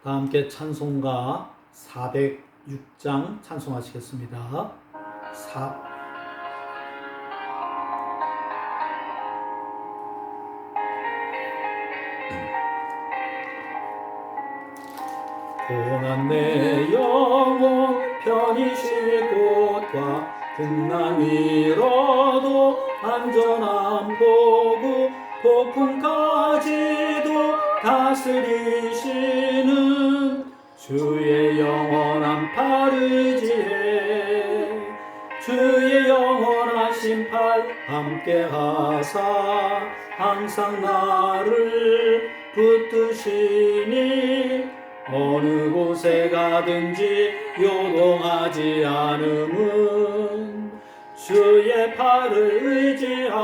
다 함께 찬송가 406장 찬송하시겠습니다. 고난 내 영혼 편히 쉴 곳과 풍랑 위로도 안전한 보고 폭풍까지도 다스리시는 주의 영원한 팔 의지해 주의 영원하신 팔 함께 하사 항상 나를 붙드시니 어느 곳에 가든지 요동하지 않음은 주의 팔을 의지함이라.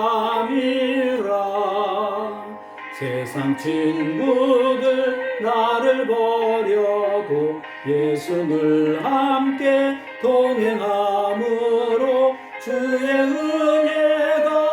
세상 친구들 나를 버려도 예수 늘 함께 동행함으로 주의 은혜가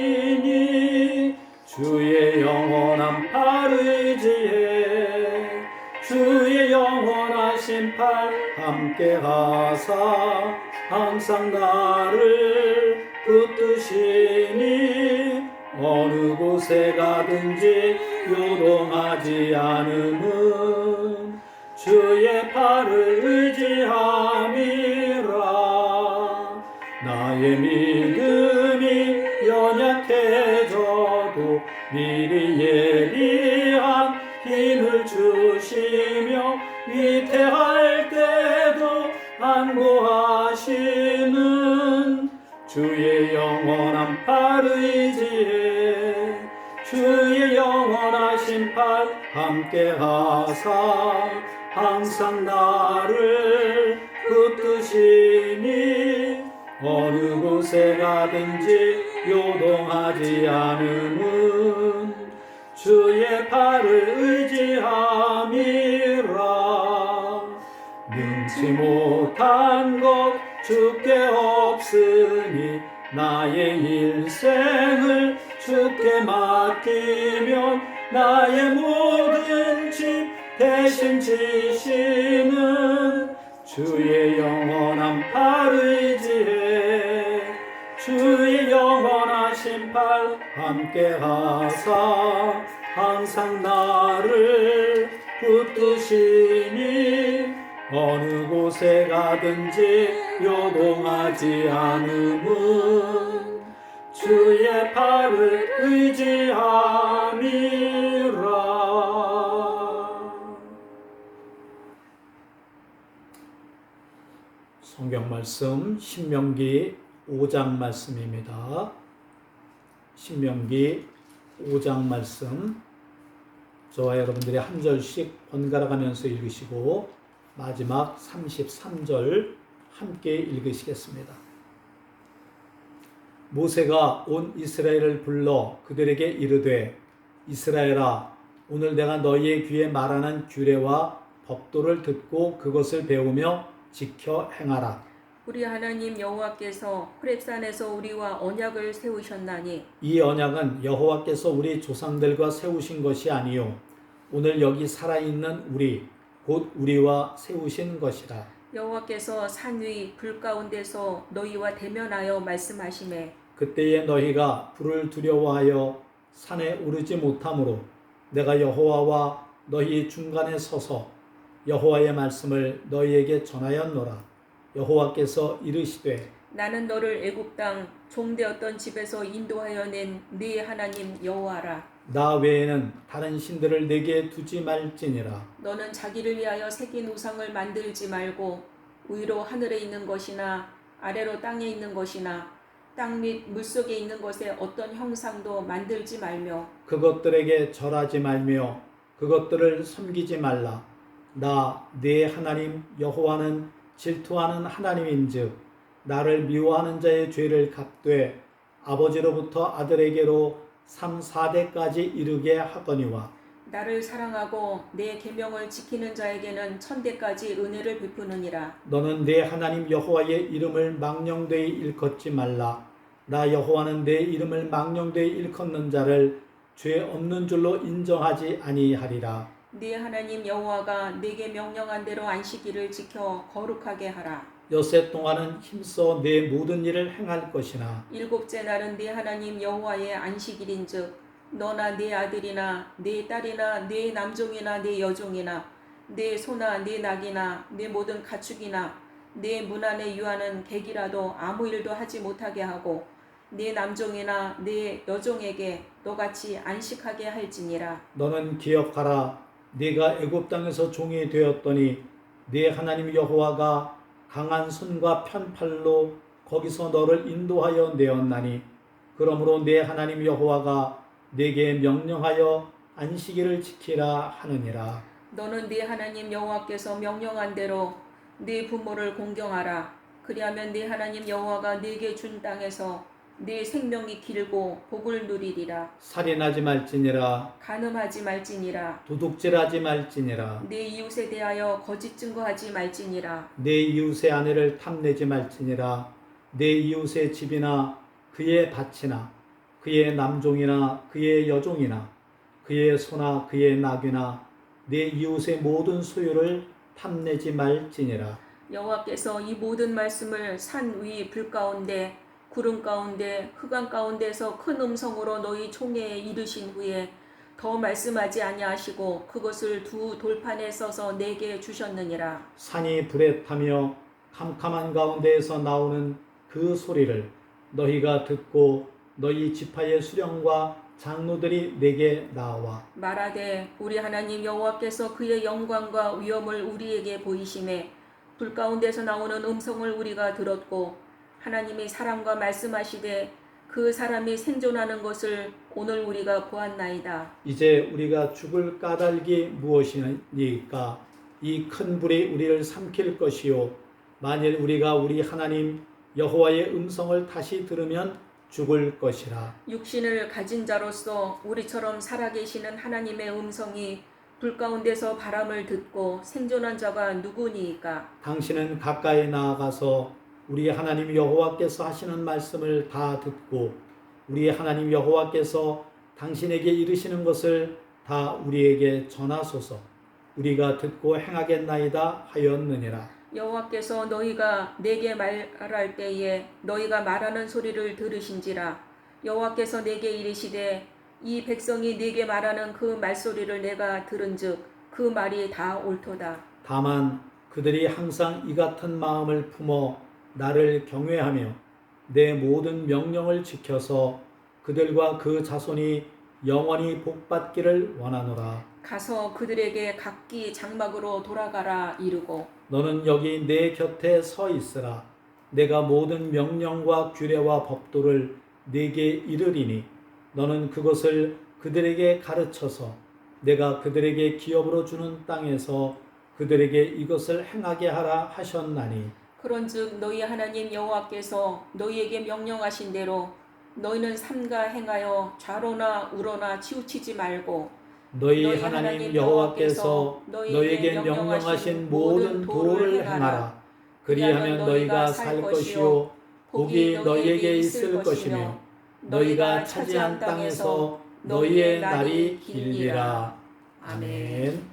충만하리니 주의 영원한 팔 의지해 주의 영원하신 팔 함께 하사 항상 나를 붙드시니 어느 곳에 가든지 요동하지 않음은 주의 팔을 의지함이라. 나의 믿음이 연약해져도 미리 예리한 힘을 주시며 위태할 때도 안보하시는 주의 영원한 팔 의지해 주의 영원하신 팔 함께 하사 항상 나를 붙드시니 어느 곳에 가든지 요동하지 않음은 주의 팔을 의지함이라. 능치 못한 것 주께 없으니 나의 일생을 주께 맡기면 나의 모든 짐 대신 지시는 주의 영원한 팔 의지해 주의 영원하신 팔 함께 하사 항상 나를 붙드시니 어느 곳에 가든지 요동하지 않음은 주의 팔을 의지함이라. 성경 말씀 신명기 5장 말씀입니다. 신명기 5장 말씀 저와 여러분들이 한 절씩 번갈아 가면서 읽으시고 마지막 33절 함께 읽으시겠습니다. 모세가 온 이스라엘을 불러 그들에게 이르되 이스라엘아 오늘 내가 너희의 귀에 말하는 규례와 법도를 듣고 그것을 배우며 지켜 행하라. 우리 하나님 여호와께서 호렙산에서 우리와 언약을 세우셨나니 이 언약은 여호와께서 우리 조상들과 세우신 것이 아니요 오늘 여기 살아있는 우리 곧 우리와 세우신 것이라. 여호와께서 산 위 불 가운데서 너희와 대면하여 말씀하시매 그때에 너희가 불을 두려워하여 산에 오르지 못하므로 내가 여호와와 너희 중간에 서서 여호와의 말씀을 너희에게 전하였노라. 여호와께서 이르시되 나는 너를 애굽 땅 종되었던 집에서 인도하여 낸 네 하나님 여호와라. 나 외에는 다른 신들을 내게 두지 말지니라. 너는 자기를 위하여 새긴 우상을 만들지 말고 위로 하늘에 있는 것이나 아래로 땅에 있는 것이나 땅 및 물속에 있는 것에 어떤 형상도 만들지 말며 그것들에게 절하지 말며 그것들을 섬기지 말라. 나 네 하나님 여호와는 질투하는 하나님인즉 나를 미워하는 자의 죄를 갚되 아버지로부터 아들에게로 3, 4대까지 이르게 하거니와 나를 사랑하고 내 계명을 지키는 자에게는 천대까지 은혜를 베푸느니라. 너는 내 하나님 여호와의 이름을 망령되이 일컫지 말라. 나 여호와는 내 이름을 망령되이 일컫는 자를 죄 없는 줄로 인정하지 아니하리라. 네 하나님 여호와가 네게 명령한 대로 안식일을 지켜 거룩하게 하라. 엿새 동안은 힘써 내 모든 일을 행할 것이나 일곱째 날은 네 하나님 여호와의 안식일인즉 너나 네 아들이나 네 딸이나 네 남종이나 네 여종이나 네 소나 네 낙이나 네 모든 가축이나 네 문 안에 유하는 객이라도 아무 일도 하지 못하게 하고 네 남종이나 네 여종에게 너같이 안식하게 할지니라. 너는 기억하라. 네가 애굽 땅에서 종이 되었더니 네 하나님 여호와가 강한 손과 편팔로 거기서 너를 인도하여 내었나니 그러므로 네 하나님 여호와가 네게 명령하여 안식일을 지키라 하느니라. 너는 네 하나님 여호와께서 명령한 대로 네 부모를 공경하라. 그리하면 네 하나님 여호와가 네게 준 땅에서 네 생명이 길고 복을 누리리라. 살인하지 말지니라. 간음하지 말지니라. 도둑질하지 말지니라. 내 이웃에 대하여 거짓 증거하지 말지니라. 내 이웃의 아내를 탐내지 말지니라. 내 이웃의 집이나 그의 밭이나 그의 남종이나 그의 여종이나 그의 소나 그의 낙이나 내 이웃의 모든 소유를 탐내지 말지니라. 여호와께서 이 모든 말씀을 산 위 불 가운데 구름 가운데 흑암 가운데서 큰 음성으로 너희 총회에 이르신 후에 더 말씀하지 아니하시고 그것을 두 돌판에 써서 내게 주셨느니라. 산이 불에 타며 캄캄한 가운데에서 나오는 그 소리를 너희가 듣고 너희 지파의 수령과 장로들이 내게 나와 말하되 우리 하나님 여호와께서 그의 영광과 위엄을 우리에게 보이심에 불 가운데서 나오는 음성을 우리가 들었고 하나님이 사람과 말씀하시되 그 사람이 생존하는 것을 오늘 우리가 보았나이다. 이제 우리가 죽을 까닭이 무엇이니까? 이 큰 불이 우리를 삼킬 것이요 만일 우리가 우리 하나님 여호와의 음성을 다시 들으면 죽을 것이라. 육신을 가진 자로서 우리처럼 살아계시는 하나님의 음성이 불 가운데서 바람을 듣고 생존한 자가 누구니이까? 당신은 가까이 나아가서 우리 하나님 여호와께서 하시는 말씀을 다 듣고 우리 하나님 여호와께서 당신에게 이르시는 것을 다 우리에게 전하소서. 우리가 듣고 행하겠나이다 하였느니라. 여호와께서 너희가 내게 말할 때에 너희가 말하는 소리를 들으신지라. 여호와께서 내게 이르시되 이 백성이 내게 말하는 그 말소리를 내가 들은즉 그 말이 다 옳도다. 다만 그들이 항상 이 같은 마음을 품어 나를 경외하며 내 모든 명령을 지켜서 그들과 그 자손이 영원히 복받기를 원하노라. 가서 그들에게 각기 장막으로 돌아가라 이르고 너는 여기 내 곁에 서 있으라. 내가 모든 명령과 규례와 법도를 네게 이르리니 너는 그것을 그들에게 가르쳐서 내가 그들에게 기업으로 주는 땅에서 그들에게 이것을 행하게 하라 하셨나니 그런즉 너희 하나님 여호와께서 너희에게 명령하신 대로 너희는 삼가 행하여 좌로나 우로나 치우치지 말고 너희 하나님 여호와께서 너희에게 명령하신 모든 도를 행하라. 그리하면 너희가 살 것이요 복이 너희에게 있을 것이며 너희가 차지한 땅에서 너희의 날이 길리라. 아멘.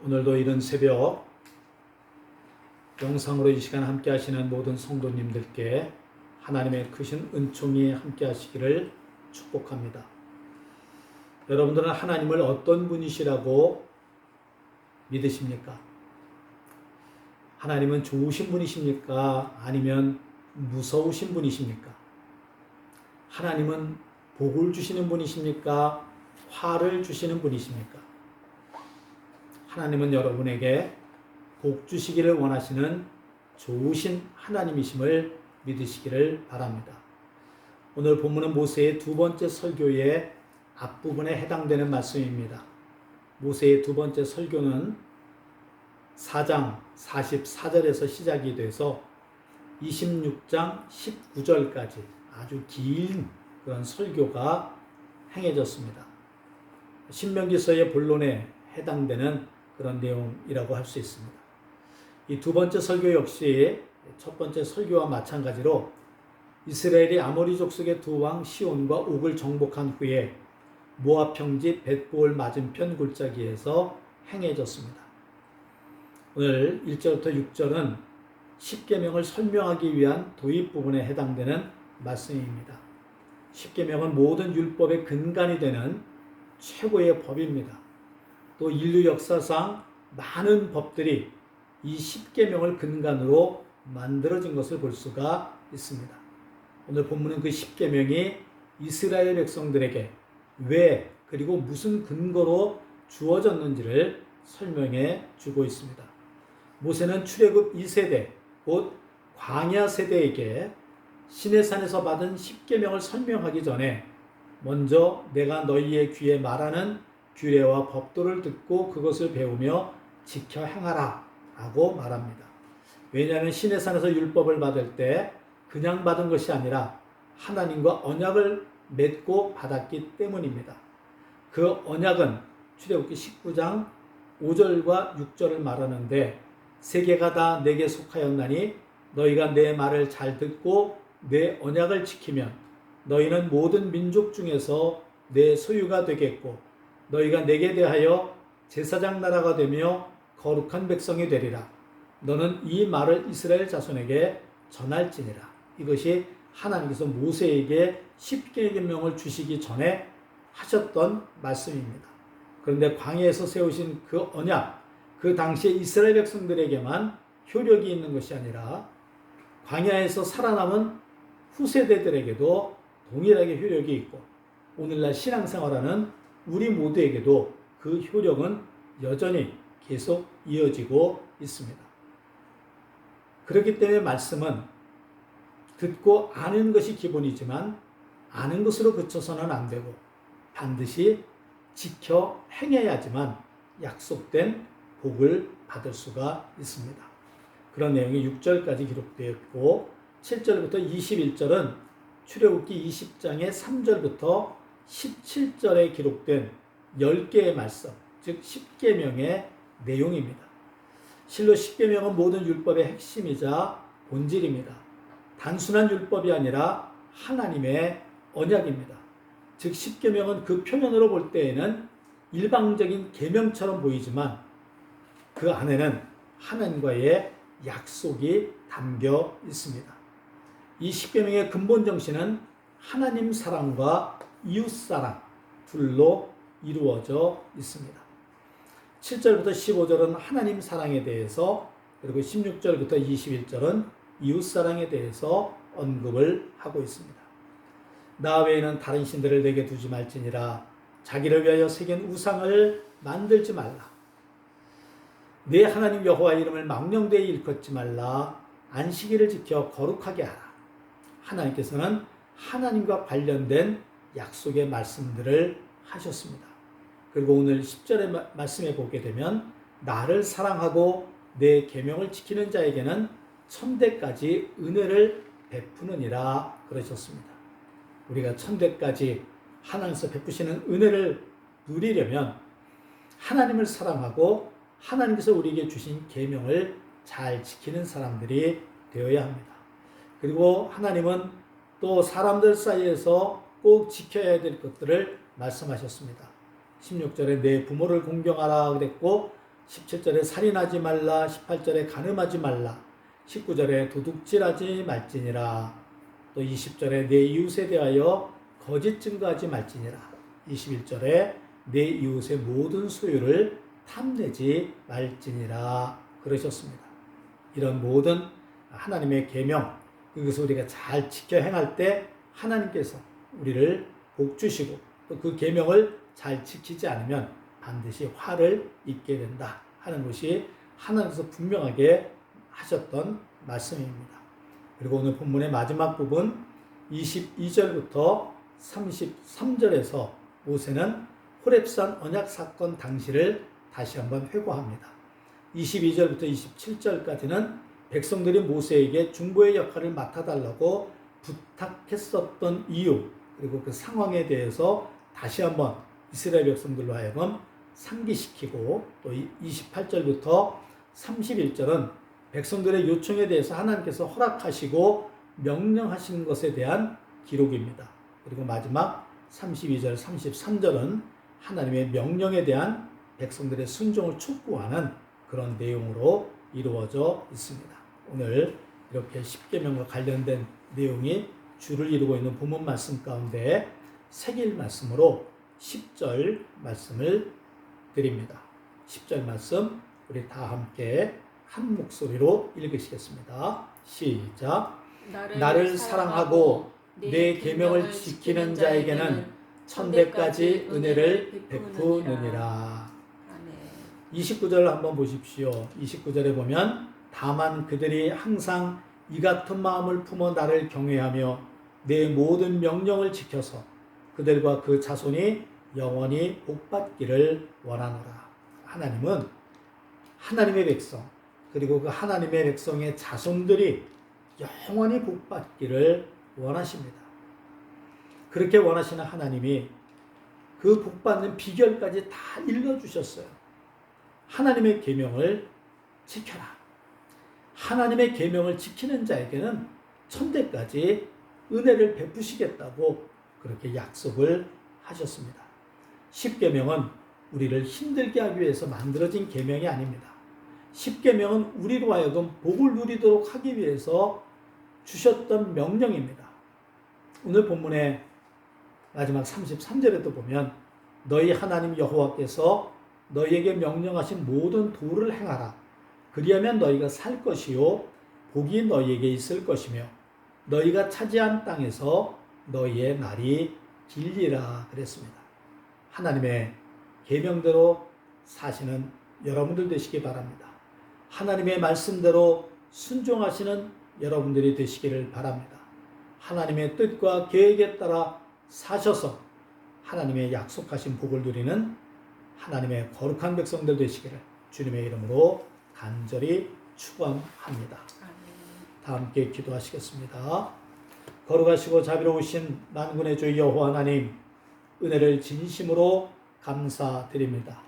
오늘도 이른 새벽 영상으로 이 시간 함께 하시는 모든 성도님들께 하나님의 크신 은총이 함께 하시기를 축복합니다. 여러분들은 하나님을 어떤 분이시라고 믿으십니까? 하나님은 좋으신 분이십니까? 아니면 무서우신 분이십니까? 하나님은 복을 주시는 분이십니까? 화를 주시는 분이십니까? 하나님은 여러분에게 복 주시기를 원하시는 좋으신 하나님이심을 믿으시기를 바랍니다. 오늘 본문은 모세의 두 번째 설교의 앞부분에 해당되는 말씀입니다. 모세의 두 번째 설교는 4장 44절에서 시작이 돼서 26장 19절까지 아주 긴 그런 설교가 행해졌습니다. 신명기서의 본론에 해당되는 그런 내용이라고 할 수 있습니다. 이 두 번째 설교 역시 첫 번째 설교와 마찬가지로 이스라엘이 아모리 족속의 두 왕 시온과 옥을 정복한 후에 모압 평지 벳보을 맞은편 골짜기에서 행해졌습니다. 오늘 1절부터 6절은 십계명을 설명하기 위한 도입 부분에 해당되는 말씀입니다. 십계명은 모든 율법의 근간이 되는 최고의 법입니다. 또 인류 역사상 많은 법들이 이 십계명을 근간으로 만들어진 것을 볼 수가 있습니다. 오늘 본문은 그 십계명이 이스라엘 백성들에게 왜 그리고 무슨 근거로 주어졌는지를 설명해 주고 있습니다. 모세는 출애굽 2세대 곧 광야 세대에게 시내산에서 받은 십계명을 설명하기 전에 먼저 내가 너희의 귀에 말하는 규례와 법도를 듣고 그것을 배우며 지켜 행하라 라고 말합니다. 왜냐하면 시내산에서 율법을 받을 때 그냥 받은 것이 아니라 하나님과 언약을 맺고 받았기 때문입니다. 그 언약은 출애굽기 19장 5절과 6절을 말하는데 세계가 다 내게 속하였나니 너희가 내 말을 잘 듣고 내 언약을 지키면 너희는 모든 민족 중에서 내 소유가 되겠고 너희가 내게 대하여 제사장 나라가 되며 거룩한 백성이 되리라. 너는 이 말을 이스라엘 자손에게 전할지니라. 이것이 하나님께서 모세에게 십계명을 주시기 전에 하셨던 말씀입니다. 그런데 광야에서 세우신 그 언약, 그 당시에 이스라엘 백성들에게만 효력이 있는 것이 아니라 광야에서 살아남은 후세대들에게도 동일하게 효력이 있고 오늘날 신앙생활하는 우리 모두에게도 그 효력은 여전히 계속 이어지고 있습니다. 그렇기 때문에 말씀은 듣고 아는 것이 기본이지만 아는 것으로 그쳐서는 안 되고 반드시 지켜 행해야지만 약속된 복을 받을 수가 있습니다. 그런 내용이 6절까지 기록되어 있고 7절부터 21절은 출애굽기 20장의 3절부터 17절에 기록된 10개의 말씀, 즉 십계명의 내용입니다. 실로 십계명은 모든 율법의 핵심이자 본질입니다. 단순한 율법이 아니라 하나님의 언약입니다. 즉 십계명은 그 표면으로 볼 때에는 일방적인 계명처럼 보이지만 그 안에는 하나님과의 약속이 담겨 있습니다. 이 십계명의 근본 정신은 하나님 사랑과 이웃 사랑 둘로 이루어져 있습니다. 7절부터 15절은 하나님 사랑에 대해서 그리고 16절부터 21절은 이웃 사랑에 대해서 언급을 하고 있습니다. 나 외에는 다른 신들을 내게 두지 말지니라. 자기를 위하여 새긴 우상을 만들지 말라. 내 하나님 여호와 이름을 망령되이 일컫지 말라. 안식일을 지켜 거룩하게 하라. 하나님께서는 하나님과 관련된 약속의 말씀들을 하셨습니다. 그리고 오늘 10절의 말씀에 보게 되면 나를 사랑하고 내 계명을 지키는 자에게는 천대까지 은혜를 베푸느니라 그러셨습니다. 우리가 천대까지 하나님께서 베푸시는 은혜를 누리려면 하나님을 사랑하고 하나님께서 우리에게 주신 계명을 잘 지키는 사람들이 되어야 합니다. 그리고 하나님은 또 사람들 사이에서 꼭 지켜야 될 것들을 말씀하셨습니다. 16절에 내 부모를 공경하라 그랬고 17절에 살인하지 말라, 18절에 간음하지 말라, 19절에 도둑질하지 말지니라. 또 20절에 내 이웃에 대하여 거짓 증거하지 말지니라. 21절에 내 이웃의 모든 소유를 탐내지 말지니라 그러셨습니다. 이런 모든 하나님의 계명, 이것을 우리가 잘 지켜 행할 때 하나님께서 우리를 복 주시고 또 그 계명을 잘 지키지 않으면 반드시 화를 입게 된다 하는 것이 하나님께서 분명하게 하셨던 말씀입니다. 그리고 오늘 본문의 마지막 부분 22절부터 33절에서 모세는 호렙산 언약 사건 당시를 다시 한번 회고합니다. 22절부터 27절까지는 백성들이 모세에게 중보의 역할을 맡아달라고 부탁했었던 이유 그리고 그 상황에 대해서 다시 한번 이스라엘 백성들로 하여금 상기시키고 또 28절부터 31절은 백성들의 요청에 대해서 하나님께서 허락하시고 명령하시는 것에 대한 기록입니다. 그리고 마지막 32절, 33절은 하나님의 명령에 대한 백성들의 순종을 촉구하는 그런 내용으로 이루어져 있습니다. 오늘 이렇게 십계명과 관련된 내용이 주를 이루고 있는 본문 말씀 가운데 새길 말씀으로 10절 말씀을 드립니다. 10절 말씀 우리 다 함께 한 목소리로 읽으시겠습니다. 시작. 나를 사랑하고 내 계명을 지키는 자에게는 천대까지 은혜를 베푸느니라. 29절 한번 보십시오. 29절에 보면 다만 그들이 항상 이 같은 마음을 품어 나를 경외하며 내 모든 명령을 지켜서 그들과 그 자손이 영원히 복받기를 원하노라. 하나님은 하나님의 백성 그리고 그 하나님의 백성의 자손들이 영원히 복받기를 원하십니다. 그렇게 원하시는 하나님이 그 복받는 비결까지 다 일러주셨어요. 하나님의 계명을 지켜라. 하나님의 계명을 지키는 자에게는 천대까지 은혜를 베푸시겠다고 그렇게 약속을 하셨습니다. 십계명은 우리를 힘들게 하기 위해서 만들어진 계명이 아닙니다. 십계명은 우리로 하여금 복을 누리도록 하기 위해서 주셨던 명령입니다. 오늘 본문의 마지막 33절에도 보면 너희 하나님 여호와께서 너희에게 명령하신 모든 도를 행하라. 그리하면 너희가 살 것이요 복이 너희에게 있을 것이며 너희가 차지한 땅에서 너희의 날이 길리라 그랬습니다. 하나님의 계명대로 사시는 여러분들 되시기 바랍니다. 하나님의 말씀대로 순종하시는 여러분들이 되시기를 바랍니다. 하나님의 뜻과 계획에 따라 사셔서 하나님의 약속하신 복을 누리는 하나님의 거룩한 백성들 되시기를 주님의 이름으로 간절히 축원합니다. 다 함께 기도하시겠습니다. 거룩하시고 자비로우신 만군의 주 여호와 하나님, 은혜를 진심으로 감사드립니다.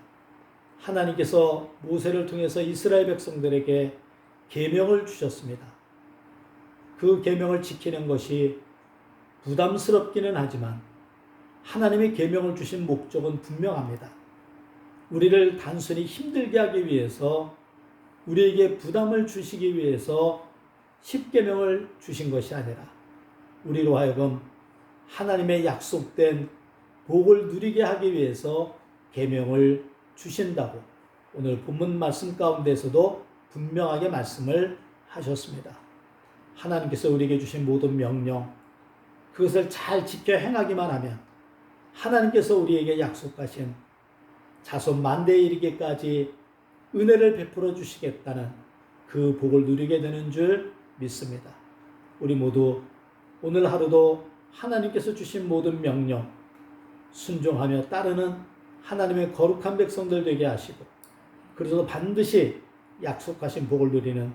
하나님께서 모세를 통해서 이스라엘 백성들에게 계명을 주셨습니다. 그 계명을 지키는 것이 부담스럽기는 하지만 하나님의 계명을 주신 목적은 분명합니다. 우리를 단순히 힘들게 하기 위해서, 우리에게 부담을 주시기 위해서 십계명을 주신 것이 아니라 우리로 하여금 하나님의 약속된 복을 누리게 하기 위해서 계명을 주신다고 오늘 본문 말씀 가운데서도 분명하게 말씀을 하셨습니다. 하나님께서 우리에게 주신 모든 명령, 그것을 잘 지켜 행하기만 하면 하나님께서 우리에게 약속하신 자손 만대에 이르기까지 은혜를 베풀어 주시겠다는 그 복을 누리게 되는 줄 믿습니다. 우리 모두 오늘 하루도 하나님께서 주신 모든 명령 순종하며 따르는 하나님의 거룩한 백성들 되게 하시고, 그래서 반드시 약속하신 복을 누리는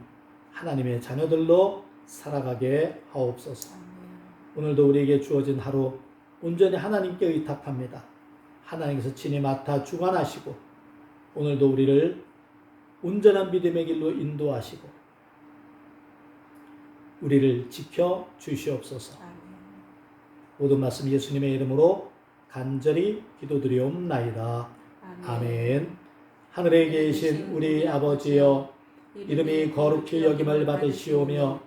하나님의 자녀들로 살아가게 하옵소서. 오늘도 우리에게 주어진 하루 온전히 하나님께 의탁합니다. 하나님께서 친히 맡아 주관하시고 오늘도 우리를 온전한 믿음의 길로 인도하시고 우리를 지켜 주시옵소서. 모든 말씀 예수님의 이름으로 간절히 기도드리옵나이다. 아멘. 하늘에 계신 우리 아버지여, 이름이 거룩히 여김을 받으시오며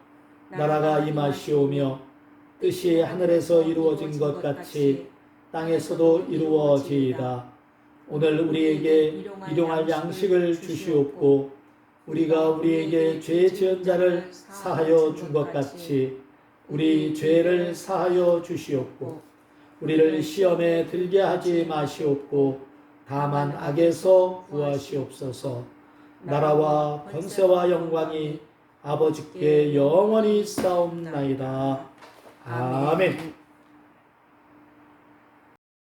나라가 임하시오며 뜻이 하늘에서 이루어진 것 같이 땅에서도 이루어지이다. 오늘 우리에게 일용할 양식을 주시옵고 우리가 우리에게 죄 지은 자를 사하여 준 것 같이 우리 죄를 사하여 주시옵고 우리를 시험에 들게 하지 마시옵고 다만 악에서 구하시옵소서. 나라와 권세와 영광이 아버지께 영원히 있사옵나이다. 아멘.